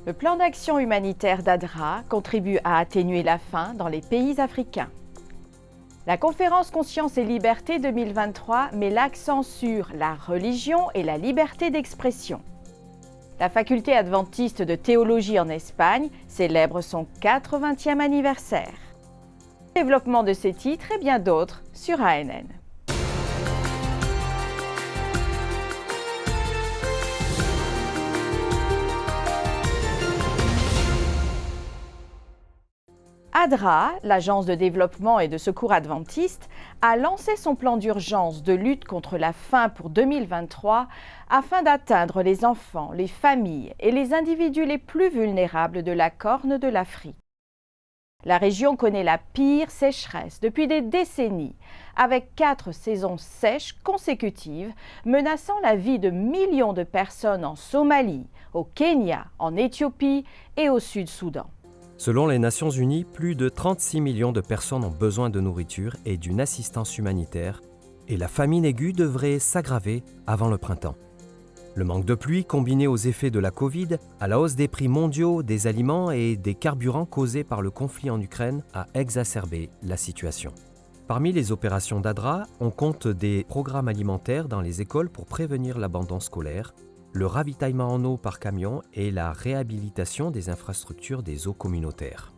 Le plan d'action humanitaire d'ADRA contribue à atténuer la faim dans les pays africains. La conférence Conscience et Liberté 2023 met l'accent sur la religion et la liberté d'expression. La faculté adventiste de théologie en Espagne célèbre son 80e anniversaire. Développement de ces titres et bien d'autres sur ANN. ADRA, l'agence de développement et de secours adventiste, a lancé son plan d'urgence de lutte contre la faim pour 2023 afin d'atteindre les enfants, les familles et les individus les plus vulnérables de la Corne de l'Afrique. La région connaît la pire sécheresse depuis des décennies, avec 4 saisons sèches consécutives menaçant la vie de millions de personnes en Somalie, au Kenya, en Éthiopie et au Sud-Soudan. Selon les Nations Unies, plus de 36 millions de personnes ont besoin de nourriture et d'une assistance humanitaire, et la famine aiguë devrait s'aggraver avant le printemps. Le manque de pluie, combiné aux effets de la Covid, à la hausse des prix mondiaux des aliments et des carburants causés par le conflit en Ukraine, a exacerbé la situation. Parmi les opérations d'ADRA, on compte des programmes alimentaires dans les écoles pour prévenir l'abandon scolaire, le ravitaillement en eau par camion et la réhabilitation des infrastructures des eaux communautaires.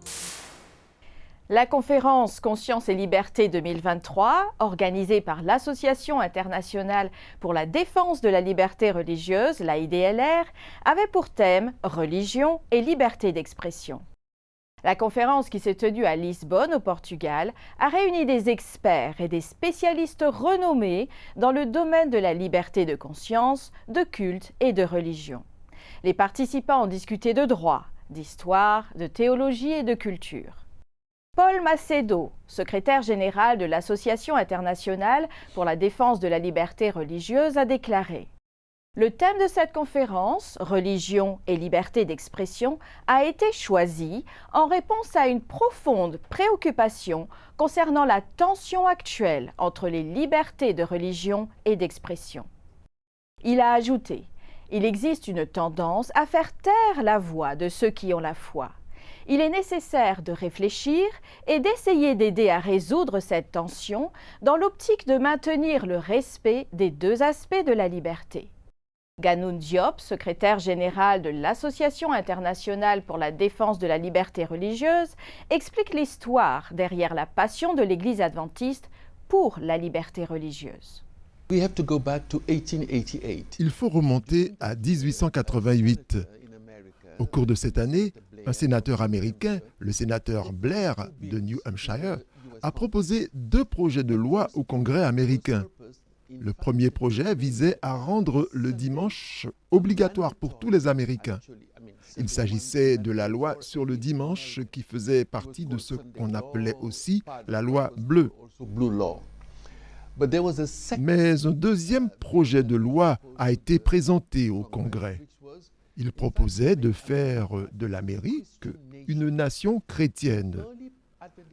La conférence Conscience et Liberté 2023, organisée par l'Association internationale pour la défense de la liberté religieuse, l'AIDLR, avait pour thème « Religion et liberté d'expression ». La conférence qui s'est tenue à Lisbonne, au Portugal, a réuni des experts et des spécialistes renommés dans le domaine de la liberté de conscience, de culte et de religion. Les participants ont discuté de droit, d'histoire, de théologie et de culture. Paul Macedo, secrétaire général de l'Association internationale pour la défense de la liberté religieuse, a déclaré: le thème de cette conférence, religion et liberté d'expression, a été choisi en réponse à une profonde préoccupation concernant la tension actuelle entre les libertés de religion et d'expression. Il a ajouté: il existe une tendance à faire taire la voix de ceux qui ont la foi. Il est nécessaire de réfléchir et d'essayer d'aider à résoudre cette tension dans l'optique de maintenir le respect des deux aspects de la liberté. Ganoun Diop, secrétaire général de l'Association internationale pour la défense de la liberté religieuse, explique l'histoire derrière la passion de l'Église adventiste pour la liberté religieuse. Il faut remonter à 1888. Au cours de cette année, un sénateur américain, le sénateur Blair de New Hampshire, a proposé 2 projets de loi au Congrès américain. Le premier projet visait à rendre le dimanche obligatoire pour tous les Américains. Il s'agissait de la loi sur le dimanche qui faisait partie de ce qu'on appelait aussi la loi bleue. Mais un deuxième projet de loi a été présenté au Congrès. Il proposait de faire de l'Amérique une nation chrétienne.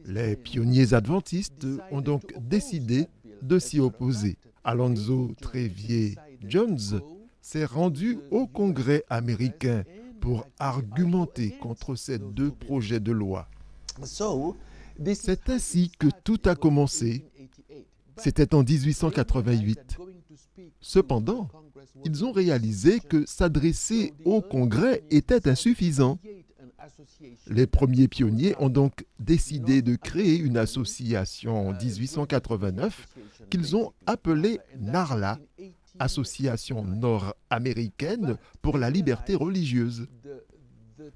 Les pionniers adventistes ont donc décidé de s'y opposer. Alonzo Trevier Jones s'est rendu au Congrès américain pour argumenter contre ces 2 projets de loi. C'est ainsi que tout a commencé. C'était en 1888. Cependant, ils ont réalisé que s'adresser au Congrès était insuffisant. Les premiers pionniers ont donc décidé de créer une association en 1889 qu'ils ont appelée NARLA, Association nord-américaine pour la liberté religieuse.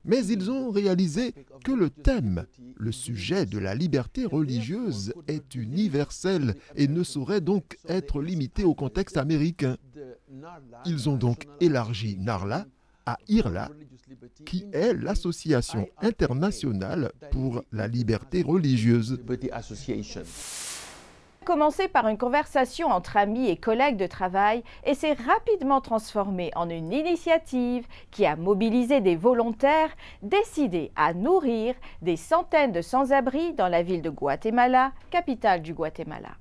Mais ils ont réalisé que le thème, le sujet de la liberté religieuse est universel et ne saurait donc être limité au contexte américain. Ils ont donc élargi NARLA à IRLA, qui est l'Association internationale pour la liberté religieuse. Commencé par une conversation entre amis et collègues de travail et s'est rapidement transformé en une initiative qui a mobilisé des volontaires décidés à nourrir des centaines de sans-abri dans la ville de Guatemala, capitale du Guatemala.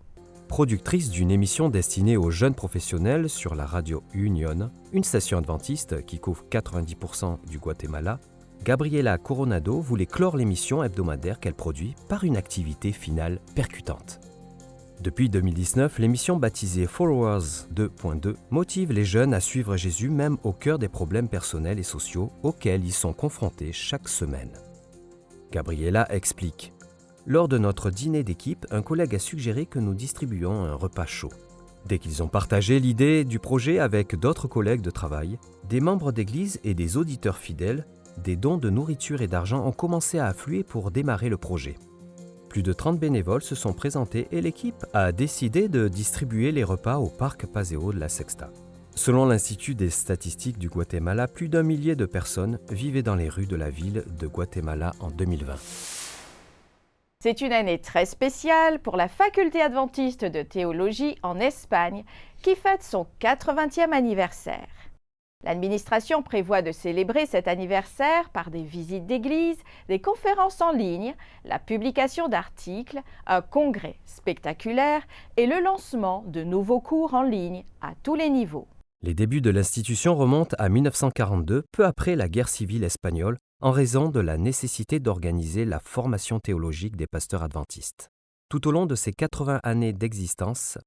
Productrice d'une émission destinée aux jeunes professionnels sur la radio Union, une station adventiste qui couvre 90% du Guatemala, Gabriela Coronado voulait clore l'émission hebdomadaire qu'elle produit par une activité finale percutante. Depuis 2019, l'émission baptisée Followers 2.2 motive les jeunes à suivre Jésus même au cœur des problèmes personnels et sociaux auxquels ils sont confrontés chaque semaine. Gabriela explique : lors de notre dîner d'équipe, un collègue a suggéré que nous distribuions un repas chaud. Dès qu'ils ont partagé l'idée du projet avec d'autres collègues de travail, des membres d'église et des auditeurs fidèles, des dons de nourriture et d'argent ont commencé à affluer pour démarrer le projet. Plus de 30 bénévoles se sont présentés et l'équipe a décidé de distribuer les repas au parc Paseo de la Sexta. Selon l'Institut des statistiques du Guatemala, plus d'1 millier de personnes vivaient dans les rues de la ville de Guatemala en 2020. C'est une année très spéciale pour la faculté adventiste de théologie en Espagne qui fête son 80e anniversaire. L'administration prévoit de célébrer cet anniversaire par des visites d'église, des conférences en ligne, la publication d'articles, un congrès spectaculaire et le lancement de nouveaux cours en ligne à tous les niveaux. Les débuts de l'institution remontent à 1942, peu après la guerre civile espagnole, en raison de la nécessité d'organiser la formation théologique des pasteurs adventistes. Tout au long de ces 80 années d'existence,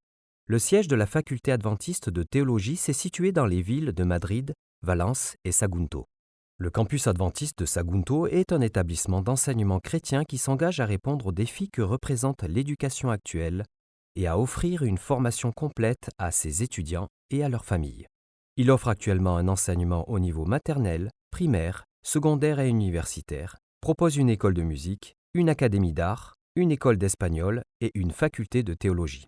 le siège de la faculté adventiste de théologie s'est situé dans les villes de Madrid, Valence et Sagunto. Le campus adventiste de Sagunto est un établissement d'enseignement chrétien qui s'engage à répondre aux défis que représente l'éducation actuelle et à offrir une formation complète à ses étudiants et à leurs familles. Il offre actuellement un enseignement au niveau maternel, primaire, secondaire et universitaire, propose une école de musique, une académie d'art, une école d'espagnol et une faculté de théologie.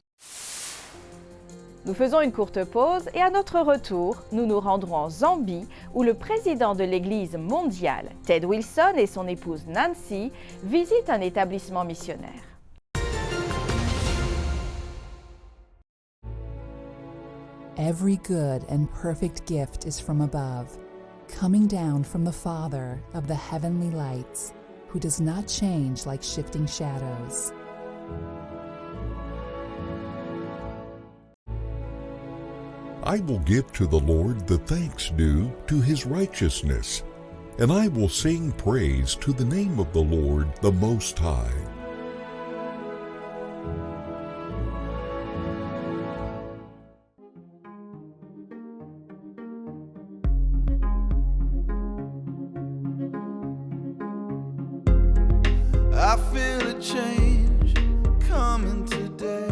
Nous faisons une courte pause et à notre retour, nous nous rendrons en Zambie où le président de l'Église mondiale, Ted Wilson, et son épouse Nancy visitent un établissement missionnaire. Every good and perfect gift is from above, coming down from the Father of the heavenly lights, who does not change like shifting shadows. I will give to the Lord the thanks due to his righteousness, and I will sing praise to the name of the Lord the Most High. I feel a change coming today.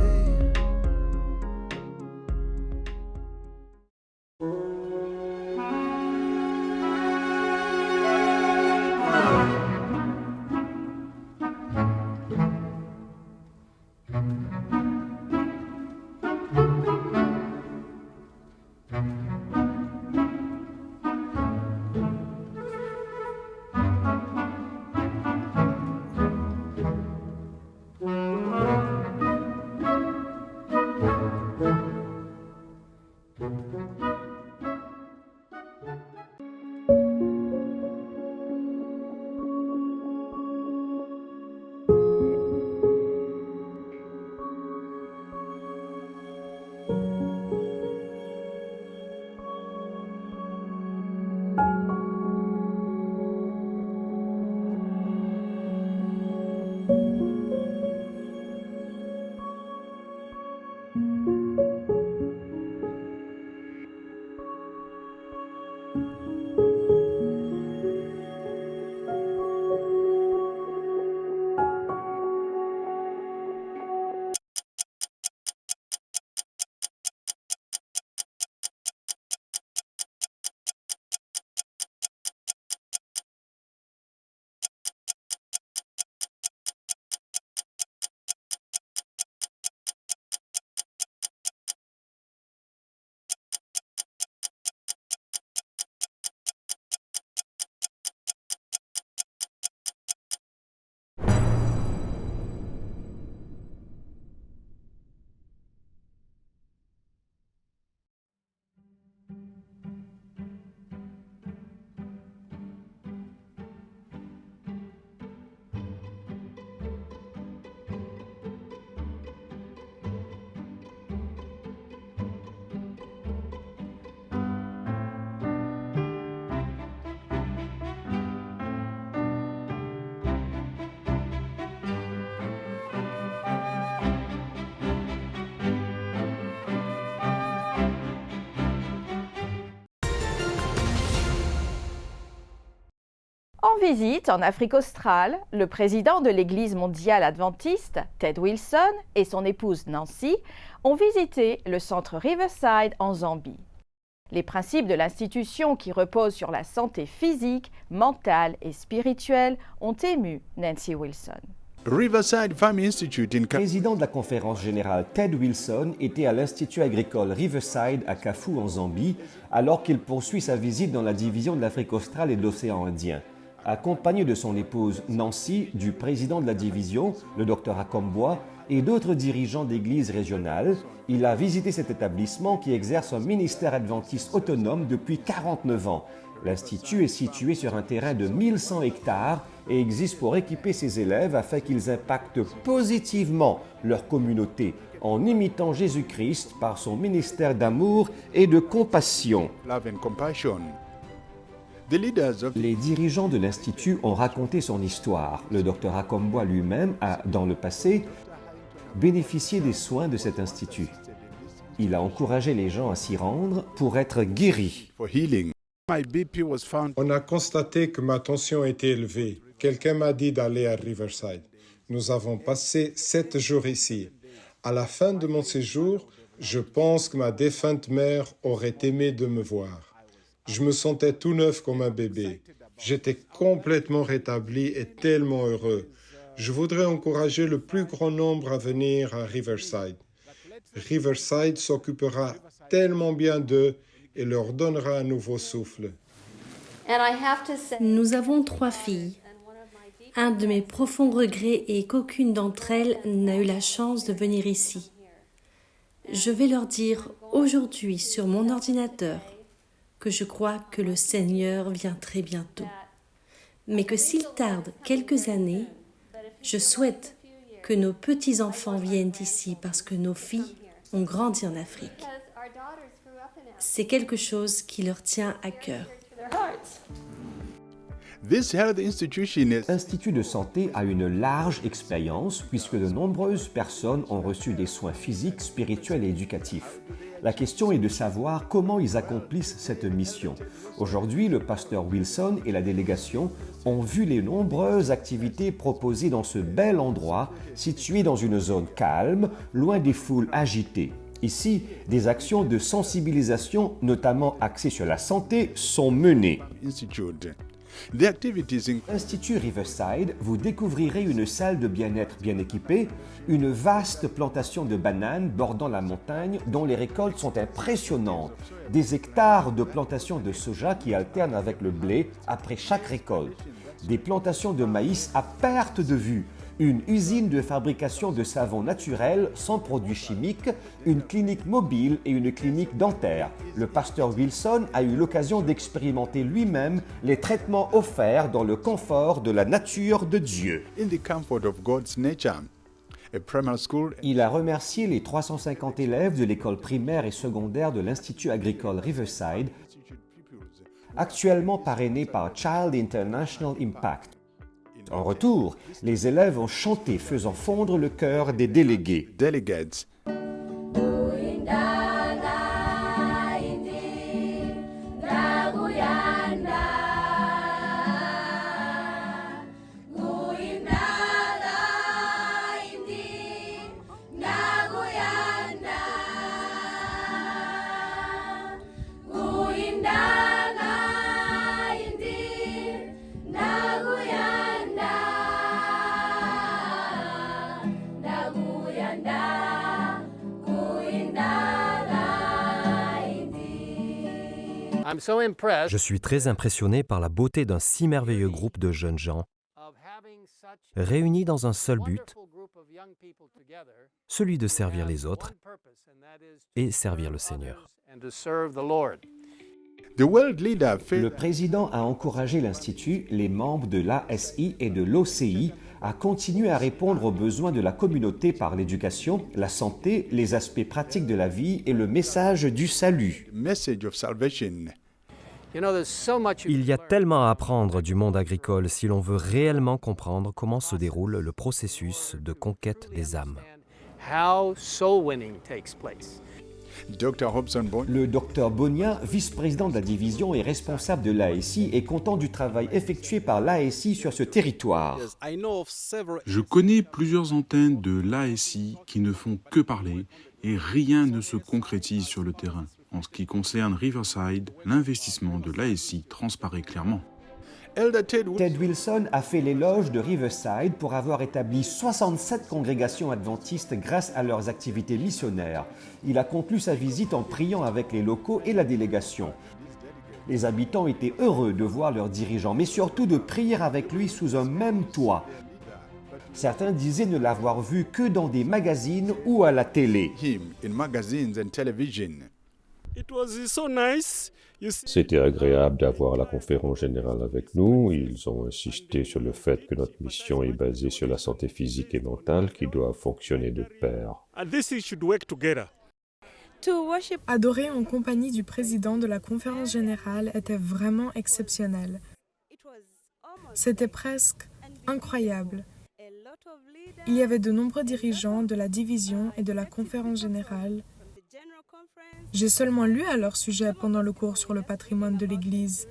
En visite en Afrique australe, le président de l'Église mondiale adventiste, Ted Wilson, et son épouse Nancy ont visité le centre Riverside en Zambie. Les principes de l'institution qui reposent sur la santé physique, mentale et spirituelle ont ému Nancy Wilson. Riverside Farm Institute Le président de la conférence générale Ted Wilson était à l'Institut agricole Riverside à Kafue en Zambie alors qu'il poursuit sa visite dans la division de l'Afrique australe et de l'océan Indien. Accompagné de son épouse Nancy, du président de la division, le Dr Akombwa, et d'autres dirigeants d'églises régionales, il a visité cet établissement qui exerce un ministère adventiste autonome depuis 49 ans. L'Institut est situé sur un terrain de 1100 hectares et existe pour équiper ses élèves afin qu'ils impactent positivement leur communauté en imitant Jésus-Christ par son ministère d'amour et de compassion. Love and Compassion. Les dirigeants de l'Institut ont raconté son histoire. Le Dr Akombwa lui-même a, dans le passé, bénéficié des soins de cet institut. Il a encouragé les gens à s'y rendre pour être guéris. For healing. My BP was found. On a constaté que ma tension était élevée. Quelqu'un m'a dit d'aller à Riverside. Nous avons passé 7 jours ici. À la fin de mon séjour, je pense que ma défunte mère aurait aimé de me voir. Je me sentais tout neuf comme un bébé. J'étais complètement rétabli et tellement heureux. Je voudrais encourager le plus grand nombre à venir à Riverside. Riverside s'occupera tellement bien d'eux et leur donnera un nouveau souffle. Nous avons 3 filles. Un de mes profonds regrets est qu'aucune d'entre elles n'a eu la chance de venir ici. Je vais leur dire aujourd'hui sur mon ordinateur que je crois que le Seigneur vient très bientôt. Mais que s'il tarde quelques années, je souhaite que nos petits-enfants viennent ici parce que nos filles ont grandi en Afrique. C'est quelque chose qui leur tient à cœur. L'Institut de santé a une large expérience puisque de nombreuses personnes ont reçu des soins physiques, spirituels et éducatifs. La question est de savoir comment ils accomplissent cette mission. Aujourd'hui, le pasteur Wilson et la délégation ont vu les nombreuses activités proposées dans ce bel endroit situé dans une zone calme, loin des foules agitées. Ici, des actions de sensibilisation, notamment axées sur la santé, sont menées. L'Institut Riverside, vous découvrirez une salle de bien-être bien équipée, une vaste plantation de bananes bordant la montagne dont les récoltes sont impressionnantes, des hectares de plantations de soja qui alternent avec le blé après chaque récolte, des plantations de maïs à perte de vue, une usine de fabrication de savon naturel sans produits chimiques, une clinique mobile et une clinique dentaire. Le pasteur Wilson a eu l'occasion d'expérimenter lui-même les traitements offerts dans le confort de la nature de Dieu. Il a remercié les 350 élèves de l'école primaire et secondaire de l'Institut agricole Riverside, actuellement parrainé par Child International Impact. En retour, les élèves ont chanté faisant fondre le cœur des délégués. Delegates. Je suis très impressionné par la beauté d'un si merveilleux groupe de jeunes gens réunis dans un seul but, celui de servir les autres et servir le Seigneur. Le président a encouragé l'Institut, les membres de l'ASI et de l'OCI à continuer à répondre aux besoins de la communauté par l'éducation, la santé, les aspects pratiques de la vie et le message du salut. Il y a tellement à apprendre du monde agricole si l'on veut réellement comprendre comment se déroule le processus de conquête des âmes. Dr. Hobson Bon. Le docteur Bonia, vice-président de la division et responsable de l'ASI, est content du travail effectué par l'ASI sur ce territoire. Je connais plusieurs antennes de l'ASI qui ne font que parler et rien ne se concrétise sur le terrain. En ce qui concerne Riverside, l'investissement de l'ASI transparaît clairement. Ted Wilson a fait l'éloge de Riverside pour avoir établi 67 congrégations adventistes grâce à leurs activités missionnaires. Il a conclu sa visite en priant avec les locaux et la délégation. Les habitants étaient heureux de voir leurs dirigeants, mais surtout de prier avec lui sous un même toit. Certains disaient ne l'avoir vu que dans des magazines ou à la télé. C'était agréable d'avoir la conférence générale avec nous. Ils ont insisté sur le fait que notre mission est basée sur la santé physique et mentale qui doit fonctionner de pair. Adorer en compagnie du président de la conférence générale était vraiment exceptionnel. C'était presque incroyable. Il y avait de nombreux dirigeants de la division et de la conférence générale. J'ai seulement lu à leur sujet pendant le cours sur le patrimoine de l'Église,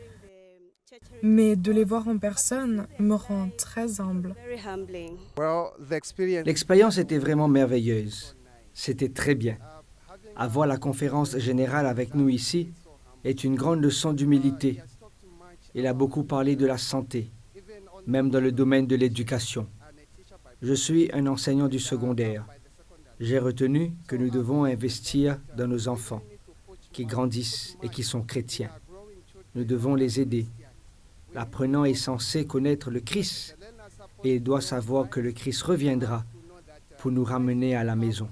mais de les voir en personne me rend très humble. L'expérience était vraiment merveilleuse. C'était très bien. Avoir la conférence générale avec nous ici est une grande leçon d'humilité. Il a beaucoup parlé de la santé, même dans le domaine de l'éducation. Je suis un enseignant du secondaire. J'ai retenu que nous devons investir dans nos enfants qui grandissent et qui sont chrétiens. Nous devons les aider. L'apprenant est censé connaître le Christ et il doit savoir que le Christ reviendra pour nous ramener à la maison.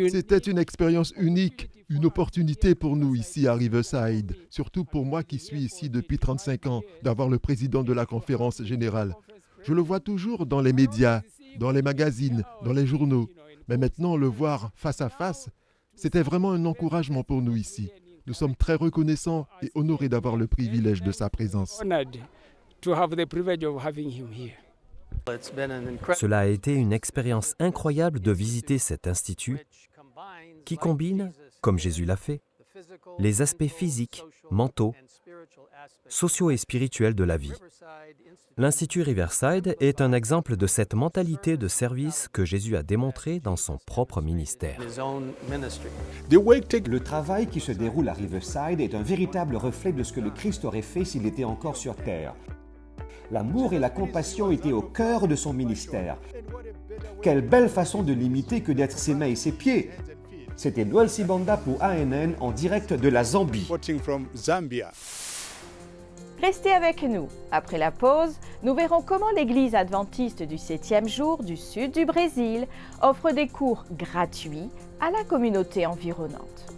C'était une expérience unique, une opportunité pour nous ici à Riverside, surtout pour moi qui suis ici depuis 35 ans, d'avoir le président de la conférence générale. Je le vois toujours dans les médias, dans les magazines, dans les journaux. Mais maintenant, le voir face à face, c'était vraiment un encouragement pour nous ici. Nous sommes très reconnaissants et honorés d'avoir le privilège de sa présence. Cela a été une expérience incroyable de visiter cet institut qui combine, comme Jésus l'a fait, les aspects physiques, mentaux, sociaux et spirituels de la vie. L'Institut Riverside est un exemple de cette mentalité de service que Jésus a démontré dans son propre ministère. Le travail qui se déroule à Riverside est un véritable reflet de ce que le Christ aurait fait s'il était encore sur terre. L'amour et la compassion étaient au cœur de son ministère. Quelle belle façon de l'imiter que d'être ses mains et ses pieds! C'était Noël Sibanda pour ANN en direct de la Zambie. Restez avec nous. Après la pause, nous verrons comment l'Église adventiste du 7e jour du sud du Brésil offre des cours gratuits à la communauté environnante.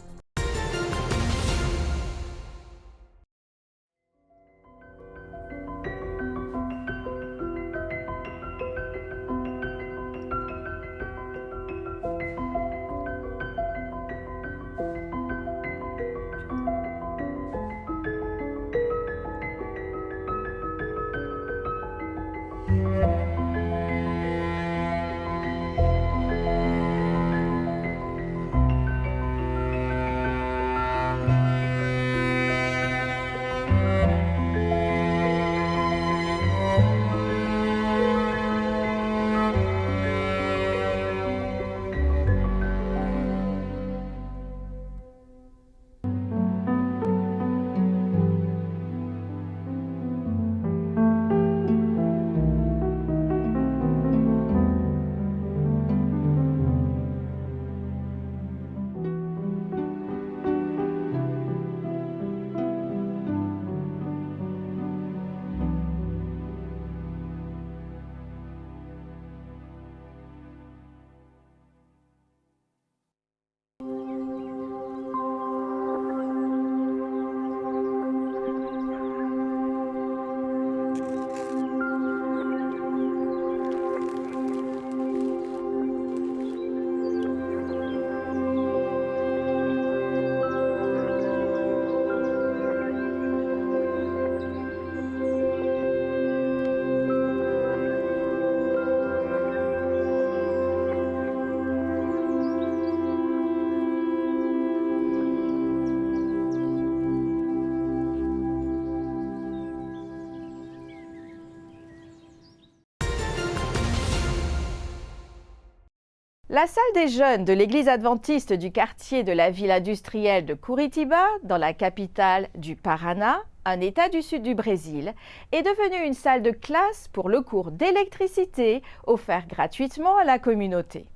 La salle des jeunes de l'église adventiste du quartier de la ville industrielle de Curitiba, dans la capitale du Paraná, un état du sud du Brésil, est devenue une salle de classe pour le cours d'électricité offert gratuitement à la communauté.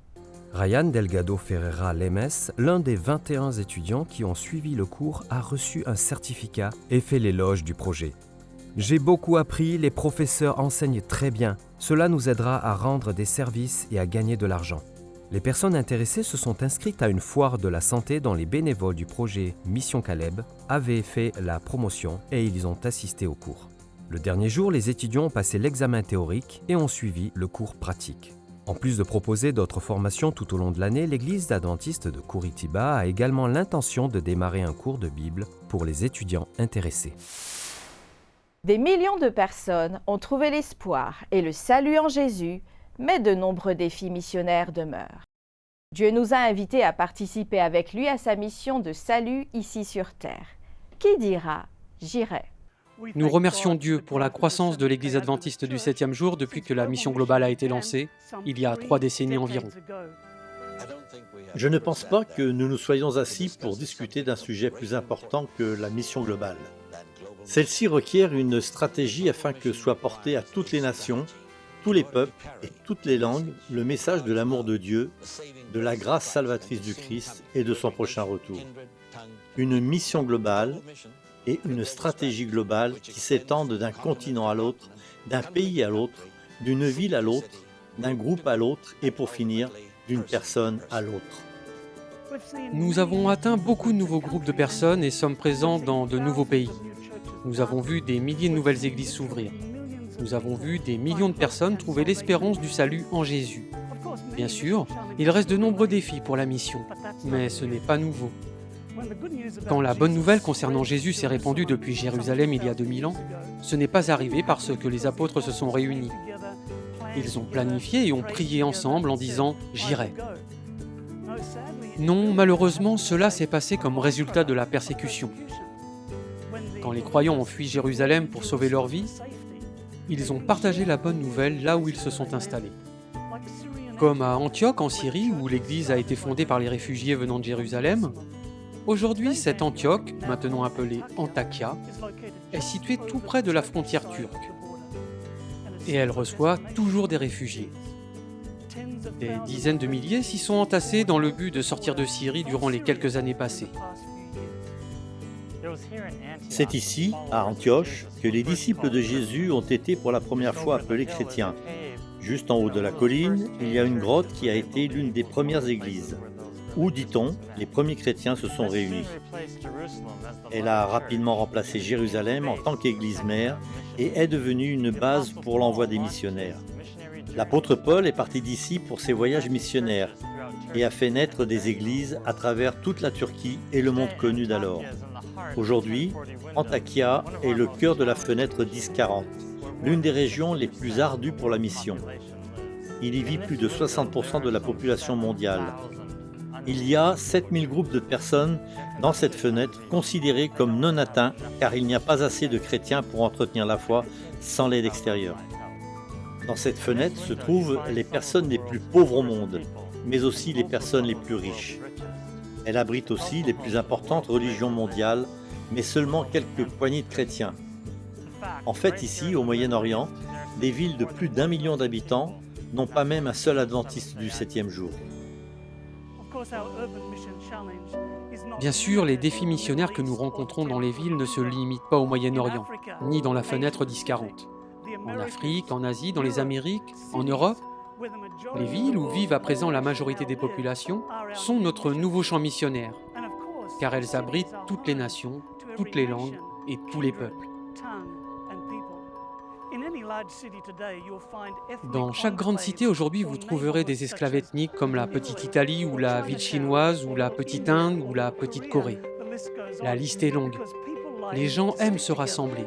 Ryan Delgado Ferreira Lemes, l'un des 21 étudiants qui ont suivi le cours, a reçu un certificat et fait l'éloge du projet. J'ai beaucoup appris, les professeurs enseignent très bien. Cela nous aidera à rendre des services et à gagner de l'argent. Les personnes intéressées se sont inscrites à une foire de la santé dont les bénévoles du projet Mission Caleb avaient fait la promotion et ils ont assisté au cours. Le dernier jour, les étudiants ont passé l'examen théorique et ont suivi le cours pratique. En plus de proposer d'autres formations tout au long de l'année, l'église adventiste de Curitiba a également l'intention de démarrer un cours de Bible pour les étudiants intéressés. Des millions de personnes ont trouvé l'espoir et le salut en Jésus, mais de nombreux défis missionnaires demeurent. Dieu nous a invités à participer avec lui à sa mission de salut ici sur terre. Qui dira « J'irai ». Nous remercions Dieu pour la croissance de l'Église adventiste du 7e jour depuis que la mission globale a été lancée, il y a 3 décennies environ. Je ne pense pas que nous nous soyons assis pour discuter d'un sujet plus important que la mission globale. Celle-ci requiert une stratégie afin que soit porté à toutes les nations, tous les peuples et toutes les langues le message de l'amour de Dieu, de la grâce salvatrice du Christ et de son prochain retour. Une mission globale et une stratégie globale qui s'étendent d'un continent à l'autre, d'un pays à l'autre, d'une ville à l'autre, d'un groupe à l'autre et pour finir, d'une personne à l'autre. Nous avons atteint beaucoup de nouveaux groupes de personnes et sommes présents dans de nouveaux pays. Nous avons vu des milliers de nouvelles églises s'ouvrir. Nous avons vu des millions de personnes trouver l'espérance du salut en Jésus. Bien sûr, il reste de nombreux défis pour la mission, mais ce n'est pas nouveau. Quand la bonne nouvelle concernant Jésus s'est répandue depuis Jérusalem il y a 2000 ans, ce n'est pas arrivé parce que les apôtres se sont réunis. Ils ont planifié et ont prié ensemble en disant « J'irai ». Non, malheureusement, cela s'est passé comme résultat de la persécution. Quand les croyants ont fui Jérusalem pour sauver leur vie, ils ont partagé la bonne nouvelle là où ils se sont installés. Comme à Antioche en Syrie, où l'église a été fondée par les réfugiés venant de Jérusalem, aujourd'hui cette Antioche, maintenant appelée Antakya, est située tout près de la frontière turque. Et elle reçoit toujours des réfugiés. Des dizaines de milliers s'y sont entassés dans le but de sortir de Syrie durant les quelques années passées. C'est ici, à Antioche, que les disciples de Jésus ont été pour la première fois appelés chrétiens. Juste en haut de la colline, il y a une grotte qui a été l'une des premières églises, où, dit-on, les premiers chrétiens se sont réunis. Elle a rapidement remplacé Jérusalem en tant qu'église mère et est devenue une base pour l'envoi des missionnaires. L'apôtre Paul est parti d'ici pour ses voyages missionnaires et a fait naître des églises à travers toute la Turquie et le monde connu d'alors. Aujourd'hui, Antakya est le cœur de la fenêtre 1040, l'une des régions les plus ardues pour la mission. Il y vit plus de 60% de la population mondiale. Il y a 7000 groupes de personnes dans cette fenêtre considérées comme non atteints car il n'y a pas assez de chrétiens pour entretenir la foi sans l'aide extérieure. Dans cette fenêtre se trouvent les personnes les plus pauvres au monde, mais aussi les personnes les plus riches. Elle abrite aussi les plus importantes religions mondiales, mais seulement quelques poignées de chrétiens. En fait, ici, au Moyen-Orient, des villes de plus d'1 million d'habitants n'ont pas même un seul adventiste du 7e jour. Bien sûr, les défis missionnaires que nous rencontrons dans les villes ne se limitent pas au Moyen-Orient, ni dans la fenêtre 1040. En Afrique, en Asie, dans les Amériques, en Europe, les villes où vivent à présent la majorité des populations sont notre nouveau champ missionnaire, car elles abritent toutes les nations, toutes les langues et tous les peuples. Dans chaque grande cité aujourd'hui, vous trouverez des esclaves ethniques comme la petite Italie ou la ville chinoise ou la petite Inde ou la petite Corée. La liste est longue. Les gens aiment se rassembler.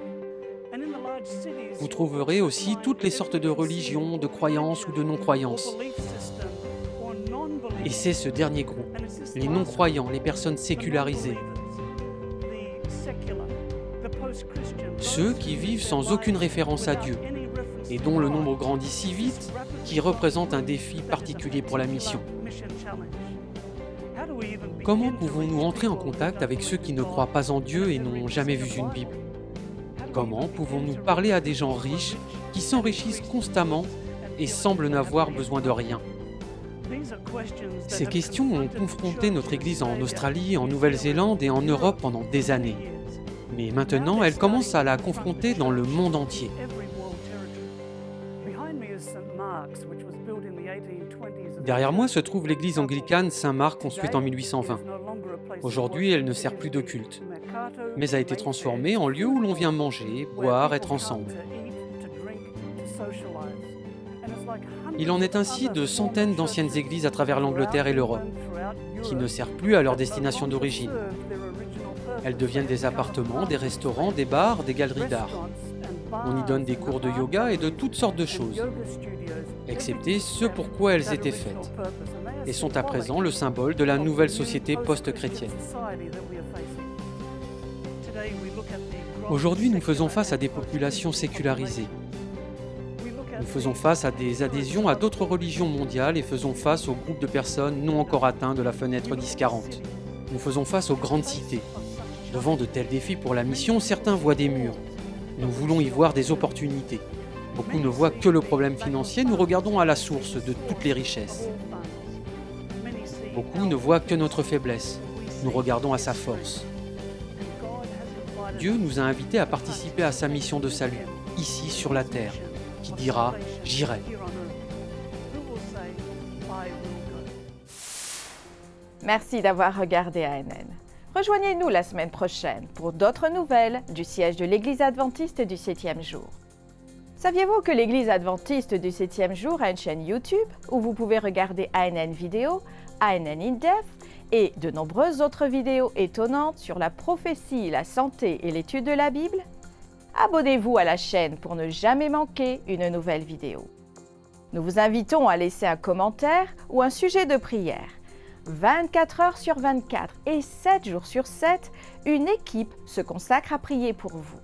Vous trouverez aussi toutes les sortes de religions, de croyances ou de non-croyances. Et c'est ce dernier groupe, les non-croyants, les personnes sécularisées, ceux qui vivent sans aucune référence à Dieu, et dont le nombre grandit si vite qu'il représente un défi particulier pour la mission. Comment pouvons-nous entrer en contact avec ceux qui ne croient pas en Dieu et n'ont jamais vu une Bible? Comment pouvons-nous parler à des gens riches qui s'enrichissent constamment et semblent n'avoir besoin de rien? Ces questions ont confronté notre Église en Australie, en Nouvelle-Zélande et en Europe pendant des années. Mais maintenant, elle commence à la confronter dans le monde entier. Derrière moi se trouve l'église anglicane Saint-Marc construite en 1820. Aujourd'hui, elle ne sert plus de culte, mais a été transformée en lieu où l'on vient manger, boire, être ensemble. Il en est ainsi de centaines d'anciennes églises à travers l'Angleterre et l'Europe, qui ne servent plus à leur destination d'origine. Elles deviennent des appartements, des restaurants, des bars, des galeries d'art. On y donne des cours de yoga et de toutes sortes de choses, excepté ce pour quoi elles étaient faites, et sont à présent le symbole de la nouvelle société post-chrétienne. Aujourd'hui, nous faisons face à des populations sécularisées. Nous faisons face à des adhésions à d'autres religions mondiales et faisons face aux groupes de personnes non encore atteints de la fenêtre 10-40. Nous faisons face aux grandes cités. Devant de tels défis pour la mission, certains voient des murs. Nous voulons y voir des opportunités. Beaucoup ne voient que le problème financier, nous regardons à la source de toutes les richesses. Beaucoup ne voient que notre faiblesse, nous regardons à sa force. Dieu nous a invités à participer à sa mission de salut, ici sur la terre, qui dira « J'irai ». Merci d'avoir regardé ANN. Rejoignez-nous la semaine prochaine pour d'autres nouvelles du siège de l'Église adventiste du 7e jour. Saviez-vous que l'Église adventiste du 7e jour a une chaîne YouTube où vous pouvez regarder ANN Vidéo, ANN In-Depth et de nombreuses autres vidéos étonnantes sur la prophétie, la santé et l'étude de la Bible? Abonnez-vous à la chaîne pour ne jamais manquer une nouvelle vidéo. Nous vous invitons à laisser un commentaire ou un sujet de prière. 24 heures sur 24 et 7 jours sur 7, une équipe se consacre à prier pour vous.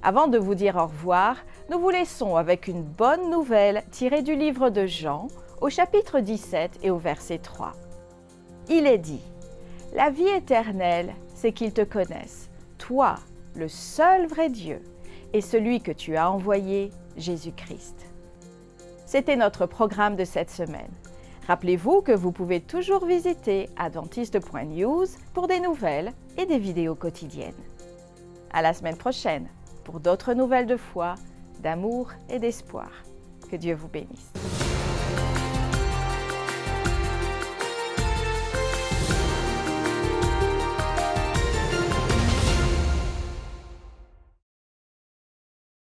Avant de vous dire au revoir, nous vous laissons avec une bonne nouvelle tirée du livre de Jean, au chapitre 17 et au verset 3. Il est dit « La vie éternelle, c'est qu'ils te connaissent, toi, le seul vrai Dieu, et celui que tu as envoyé, Jésus-Christ. » C'était notre programme de cette semaine. Rappelez-vous que vous pouvez toujours visiter adventiste.news pour des nouvelles et des vidéos quotidiennes. À la semaine prochaine pour d'autres nouvelles de foi, d'amour et d'espoir. Que Dieu vous bénisse.